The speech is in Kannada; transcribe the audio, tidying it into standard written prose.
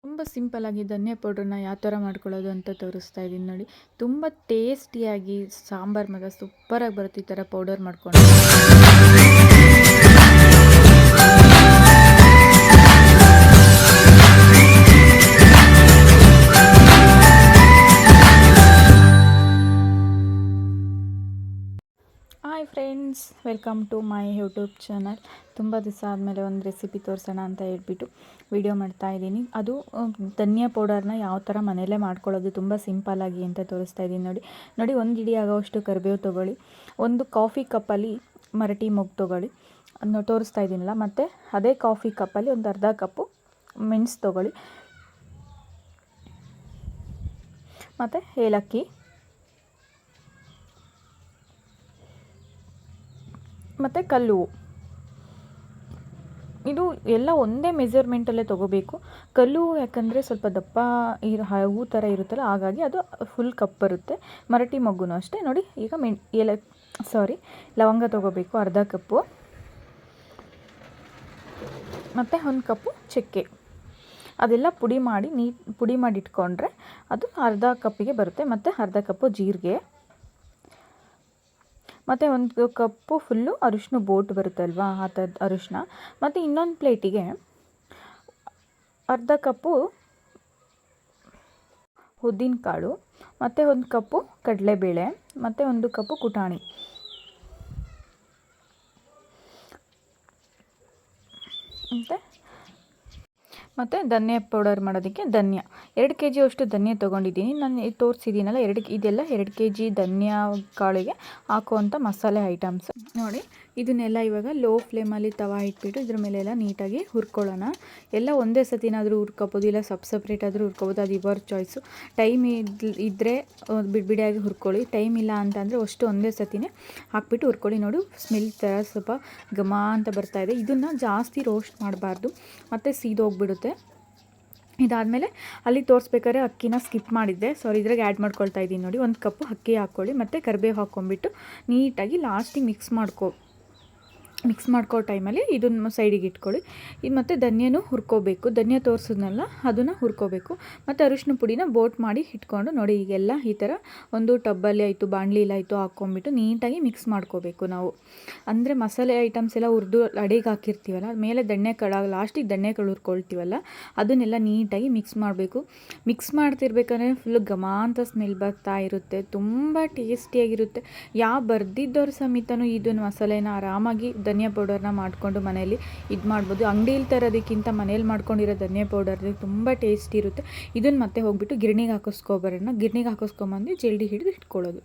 ತುಂಬ ಸಿಂಪಲ್ಲಾಗಿ ಧನಿಯಾ ಪೌಡ್ರನ್ನ ಯಾವ ಥರ ಮಾಡ್ಕೊಳ್ಳೋದು ಅಂತ ತೋರಿಸ್ತಾ ಇದ್ದೀನಿ ನೋಡಿ. ತುಂಬ ಟೇಸ್ಟಿಯಾಗಿ ಸಾಂಬಾರು ಮಾತ್ರ ಸೂಪರಾಗಿ ಬರುತ್ತೆ ಈ ಥರ ಪೌಡರ್ ಮಾಡ್ಕೊಂಡು. Hi friends, welcome to my YouTube channel. ತುಂಬ ದಿವಸ ಆದಮೇಲೆ ಒಂದು ರೆಸಿಪಿ ತೋರಿಸೋಣ ಅಂತ ಹೇಳ್ಬಿಟ್ಟು ವಿಡಿಯೋ ಮಾಡ್ತಾಯಿದ್ದೀನಿ. ಅದು ಧನಿಯಾ ಪೌಡರ್ನ ಯಾವ ಥರ ಮನೆಯಲ್ಲೇ ಮಾಡ್ಕೊಳ್ಳೋದು ತುಂಬ ಸಿಂಪಲ್ಲಾಗಿ ಅಂತ ತೋರಿಸ್ತಾ ಇದ್ದೀನಿ ನೋಡಿ. ಒಂದು ಹಿಡಿ ಆಗೋವಷ್ಟು ಕರಿಬೇವು ತೊಗೊಳ್ಳಿ, ಒಂದು ಕಾಫಿ ಕಪ್ಪಲ್ಲಿ ಮರಟಿ ಮೊಗ್ಗು ತೊಗೊಳ್ಳಿ, ಅದನ್ನು ತೋರಿಸ್ತಾ ಇದ್ದೀನಲ್ಲ. ಮತ್ತು ಅದೇ ಕಾಫಿ ಕಪ್ಪಲ್ಲಿ ಒಂದು ಅರ್ಧ ಕಪ್ಪು ಮೆಣಸು ತೊಗೊಳ್ಳಿ, ಮತ್ತು ಏಲಕ್ಕಿ, ಮತ್ತು ಕಲ್ಲು. ಇದು ಎಲ್ಲ ಒಂದೇ ಮೆಜರ್ಮೆಂಟಲ್ಲೇ ತೊಗೋಬೇಕು. ಕಲ್ಲು ಯಾಕಂದರೆ ಸ್ವಲ್ಪ ದಪ್ಪ ಹೂ ಥರ ಇರುತ್ತಲ್ಲ, ಹಾಗಾಗಿ ಅದು ಫುಲ್ ಕಪ್ ಬರುತ್ತೆ. ಮರಟಿ ಮೊಗ್ಗುನು ಅಷ್ಟೇ ನೋಡಿ. ಈಗ ಲವಂಗ ತೊಗೋಬೇಕು ಅರ್ಧ ಕಪ್ಪು, ಮತ್ತು ಒಂದು ಕಪ್ಪು ಚಕ್ಕೆ. ಅದೆಲ್ಲ ಪುಡಿ ಮಾಡಿ ಇಟ್ಕೊಂಡ್ರೆ ಅದು ಅರ್ಧ ಕಪ್ಪಿಗೆ ಬರುತ್ತೆ. ಮತ್ತು ಅರ್ಧ ಕಪ್ಪು ಜೀರಿಗೆ, ಮತ್ತು ಒಂದು ಕಪ್ಪು ಫುಲ್ಲು ಅರಿಶಿನ ಬೋಟ್ ಬರುತ್ತಲ್ವಾ, ಆ ಥರದ್ದು ಅರಿಶಿನ. ಮತ್ತು ಇನ್ನೊಂದು ಪ್ಲೇಟಿಗೆ ಅರ್ಧ ಕಪ್ಪು ಉದ್ದಿನಕಾಳು, ಮತ್ತು ಒಂದು ಕಪ್ಪು ಕಡಲೆಬೇಳೆ, ಮತ್ತು ಒಂದು ಕಪ್ಪು ಪುಟಾಣಿ, ಮತ್ತು ಧನಿಯಾ ಪೌಡರ್ ಮಾಡೋದಕ್ಕೆ ಧನಿಯಾ 2 kg ಅಷ್ಟು ಧನಿಯಾ ತೊಗೊಂಡಿದ್ದೀನಿ ನಾನು. ತೋರಿಸಿದ್ದೀನಲ್ಲ, ಇದೆಲ್ಲ 2 kg ಧನಿಯಾ ಕಾಳಿಗೆ ಹಾಕುವಂಥ ಮಸಾಲೆ ಐಟಮ್ಸ್ ನೋಡಿ. ಇದನ್ನೆಲ್ಲ ಇವಾಗ ಲೋ ಫ್ಲೇಮಲ್ಲಿ ತವಾ ಇಟ್ಬಿಟ್ಟು ಇದ್ರ ಮೇಲೆಲ್ಲ ನೀಟಾಗಿ ಹುರ್ಕೊಳ್ಳೋಣ. ಎಲ್ಲ ಒಂದೇ ಸತಿನಾದರೂ ಹುರ್ಕೋಬೋದು, ಇಲ್ಲ ಸಪ್ರೇಟ್ ಆದರೂ ಹುರ್ಕೋಬೋದು, ಅದು ಯುವರ್ ಚಾಯ್ಸು. ಟೈಮ್ ಇದ್ದರೆ ಬಿಡಿಯಾಗಿ ಹುರ್ಕೊಳ್ಳಿ, ಟೈಮ್ ಇಲ್ಲ ಅಂತಂದರೆ ಅಷ್ಟು ಒಂದೇ ಸತಿನೇ ಹಾಕ್ಬಿಟ್ಟು ಹುರ್ಕೊಳ್ಳಿ. ನೋಡು, ಸ್ಮೆಲ್ ಥರ ಸ್ವಲ್ಪ ಘಮ ಅಂತ ಬರ್ತಾಯಿದೆ. ಇದನ್ನು ಜಾಸ್ತಿ ರೋಸ್ಟ್ ಮಾಡಬಾರ್ದು, ಮತ್ತು ಸೀದೋಗ್ಬಿಡುತ್ತೆ. ಇದಾದಮೇಲೆ ಅಲ್ಲಿ ತೋರಿಸ್ಬೇಕಾದ್ರೆ ಅಕ್ಕಿನ ಸ್ಕಿಪ್ ಮಾಡಿದ್ದೆ, ಇದ್ರಾಗೆ ಆ್ಯಡ್ ಮಾಡ್ಕೊಳ್ತಾ ಇದ್ದೀನಿ ನೋಡಿ. 1 ಕಪ್ಪು ಅಕ್ಕಿ ಹಾಕ್ಕೊಳ್ಳಿ, ಮತ್ತು ಕರಿಬೇವು ಹಾಕ್ಕೊಂಬಿಟ್ಟು ನೀಟಾಗಿ ಲಾಸ್ಟಿಗೆ ಮಿಕ್ಸ್ ಮಾಡ್ಕೋ ಟೈಮಲ್ಲಿ ಇದನ್ನು ಸೈಡಿಗೆ ಇಟ್ಕೊಳ್ಳಿ. ಇದು ಮತ್ತು ಧನಿಯಾನು ಹುರ್ಕೋಬೇಕು, ಧನಿಯಾ ತೋರಿಸಿದ್ನಲ್ಲ ಅದನ್ನು ಹುರ್ಕೋಬೇಕು. ಮತ್ತು ಅರಿಶಿನ ಪುಡಿನ ಬೋಟ್ ಮಾಡಿ ಇಟ್ಕೊಂಡು ನೋಡಿ. ಈಗೆಲ್ಲ ಈ ಥರ ಒಂದು ಟಬ್ಬಲ್ಲಿ ಆಯಿತು, ಬಾಣಲಿಲಿ ಆಯಿತು ಹಾಕ್ಕೊಂಬಿಟ್ಟು ನೀಟಾಗಿ ಮಿಕ್ಸ್ ಮಾಡ್ಕೋಬೇಕು ನಾವು. ಅಂದರೆ ಮಸಾಲೆ ಐಟಮ್ಸ್ ಎಲ್ಲ ಹುರಿದು ಅಡಿಗೆ ಹಾಕಿರ್ತೀವಲ್ಲ, ಮೇಲೆ ಲಾಸ್ಟಿಗೆ ಧನಿಯಾಕಾಳು ಹುರ್ಕೊಳ್ತೀವಲ್ಲ, ಅದನ್ನೆಲ್ಲ ನೀಟಾಗಿ ಮಿಕ್ಸ್ ಮಾಡಬೇಕು. ಮಿಕ್ಸ್ ಮಾಡ್ತಿರ್ಬೇಕಾದ್ರೆ ಫುಲ್ ಘಮ ಅಂತ ಸ್ಮೆಲ್ ಬರ್ತಾ ಇರುತ್ತೆ, ತುಂಬ ಟೇಸ್ಟಿಯಾಗಿರುತ್ತೆ. ಬರ್ದಿದ್ದವ್ರು ಸಮೇತನೂ ಇದನ್ನು ಮಸಾಲೆನ ಆರಾಮಾಗಿ ಧನಿಯಾ ಪೌಡರ್ನ ಮಾಡಿಕೊಂಡು ಮನೆಯಲ್ಲಿ ಇದು ಮಾಡ್ಬೋದು. ಅಂಗಡಿಯಲ್ಲಿ ತರೋದಕ್ಕಿಂತ ಮನೇಲಿ ಮಾಡ್ಕೊಂಡಿರೋ ಧನಿಯಾ ಪೌಡರ್ ತುಂಬ ಟೇಸ್ಟಿ ಇರುತ್ತೆ. ಇದನ್ನು ಮತ್ತೆ ಹೋಗ್ಬಿಟ್ಟು ಗಿರಣಿಗೆ ಹಾಕಿಸ್ಕೊಬರೋಣ. ಗಿರಣಿಗೆ ಹಾಕಿಸ್ಕೊಂಬಂದು ಜಲ್ದಿ ಹಿಡಿದು ಇಟ್ಕೊಳ್ಳೋದು.